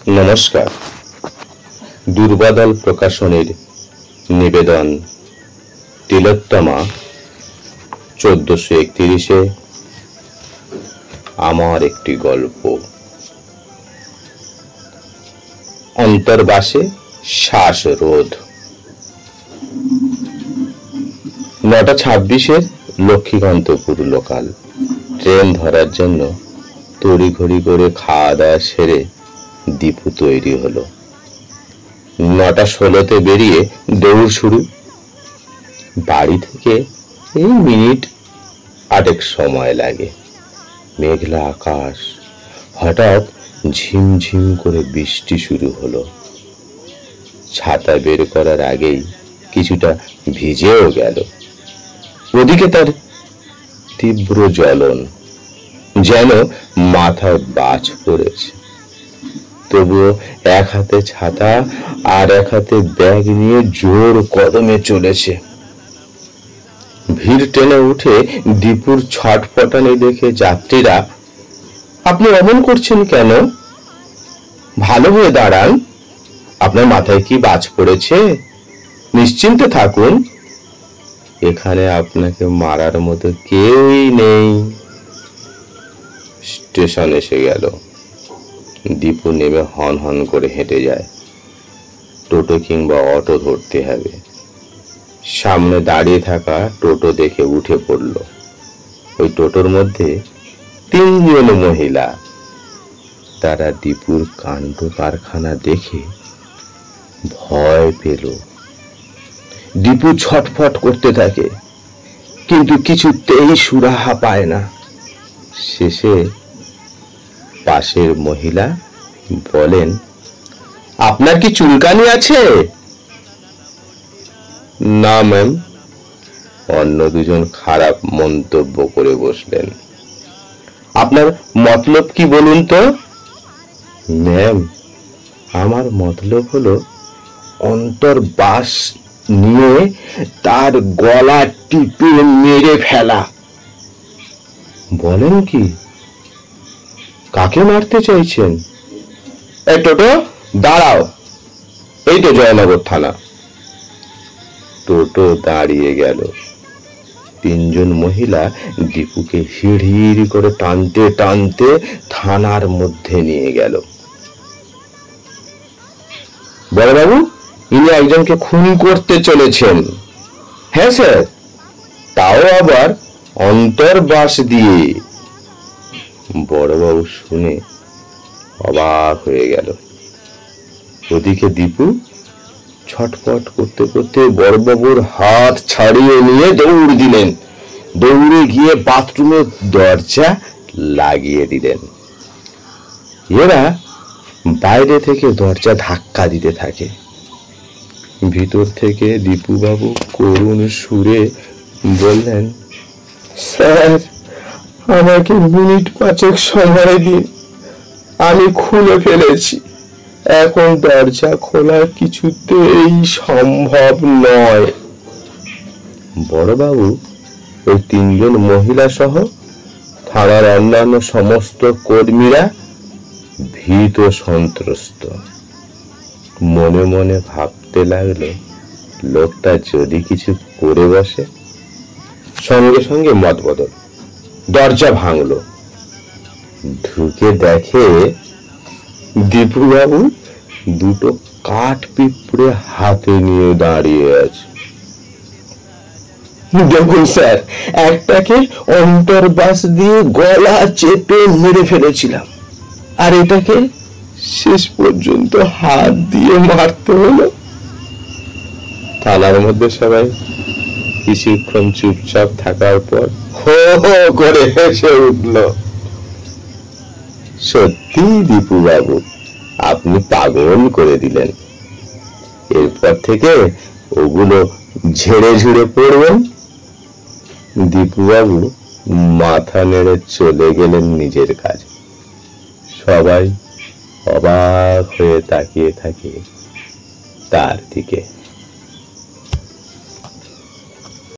নমস্কার। দুর্বাদল প্রকাশনের নিবেদন তিলোত্তমা 1431-এ আমার একটি গল্প। অন্তর্বাসে শ্বাসরোধ। 9:26 লক্ষ্মীকান্তপুর লোকাল। ট্রেন ধরার জন্য তড়িঘড়ি করে খাওয়া দাওয়া সেরে দীপু তৈরি হলো। 9:16 বেরিয়ে দৌড় শুরু। বাড়ি থেকে এই মিনিট 8 সময় লাগে। মেঘলা আকাশ, হঠাৎ ঝিমঝিম করে বৃষ্টি শুরু হলো। ছাতা বের করার আগেই কিছুটা ভিজেও গেল। ওদিকে তার তীব্র জ্বলন, যেন মাথায় বাজ পড়েছে। তবুও এক হাতে ছাতা আর এক হাতে ব্যাগ নিয়ে জোর কদমে চলেছে। ভিড় টেনে উঠে দীপুর ছটফটানি দেখে যাত্রীরা, আপনি অমন করছেন কেন? ভালো হয়ে দাঁড়ান। আপনার মাথায় কি বাজ পড়েছে? নিশ্চিন্তে থাকুন, এখানে আপনাকে মারার মতো কেউই নেই। স্টেশন এসে গেল। দীপু নেমে হন হন করে হেঁটে যায়। টোটো কিংবা অটো ধরতে হবে। সামনে দাঁড়িয়ে থাকা টোটো দেখে উঠে পড়ল। ওই টোটোর মধ্যে 3 জন মহিলা। তারা দীপুর কাণ্ড কারখানা দেখে ভয় পেল। দীপু ছটফট করতে থাকে, কিন্তু কিছুতেই সুরাহা পায় না। শেষে পাশের মহিলা বলেন, আপনার কি চুলকানি আছে? না ম্যাম। অন্য দুজন খারাপ মন্তব্য করে বসলেন। আপনার মতলব কি বলুন তো? ম্যাম, আমার মতলব হলো অন্তর্বাস নিয়ে তার গলা টিপে মেরে ফেলা। বলেন কি? কাকে মারতে চাইছেন? এই টোটো দাঁড়াও, এই তো জয়নগর থানা। টোটো দাঁড়িয়ে গেল। 3 জন মহিলা দীপুকে হিড়হিড় করে টানতে টানতে থানার মধ্যে নিয়ে গেল। বড়বাবু, ইনি একজনকে খুন করতে চলেছেন। হ্যাঁ স্যার, তাও আবার অন্তর্বাস দিয়ে। বড়বাবু শুনে অবাক হয়ে গেল। ওদিকে দীপু ছটফট করতে করতে বড়বাবুর হাত ছাড়িয়ে নিয়ে দৌড় দিলেন। দৌড়ে গিয়ে বাথরুমের দরজা লাগিয়ে দিলেন। এরা বাইরে থেকে দরজা ধাক্কা দিতে থাকে। ভিতর থেকে দীপু বাবু করুণ সুরে বললেন, স্যার, আমাকে মিনিট 5 সময় দিন, আমি খুলে ফেলেছি। এখন দরজা খোলা কিছুতেই সম্ভব নয়। বড়বাবু ওই 3 জন মহিলা সহ থানার অন্যান্য সমস্ত কর্মীরা ভীত সন্ত্রস্ত। মনে মনে ভাবতে লাগলো, লোকটা যদি কিছু করে বসে। সঙ্গে সঙ্গে মত বদল। দরজা ভাঙলো। ঢুকে দেখে দীপু বাবু 2টো কাঠ পিঁপড়ে হাতে নিয়ে দাঁড়িয়ে আছে। দেখুন স্যার, একটাকে অন্তর্বাস দিয়ে গলা চেপে মেরে ফেলেছিলাম, আর এটাকে শেষ পর্যন্ত হাত দিয়ে মারতে হলো। থানার মধ্যে সবাই কিছুক্ষণ চুপচাপ থাকার পর হো হো করে হেসে উঠল। সত্যি দীপু বাবু, আপনি পাগল করে দিলেন। এরপর থেকে ওগুলো ঝেড়ে ঝুড়ে পড়বেন। দীপু বাবু মাথা নেড়ে চলে গেলেন নিজের কাজে। সবাই অবাক হয়ে তাকিয়ে থাকে তার দিকে।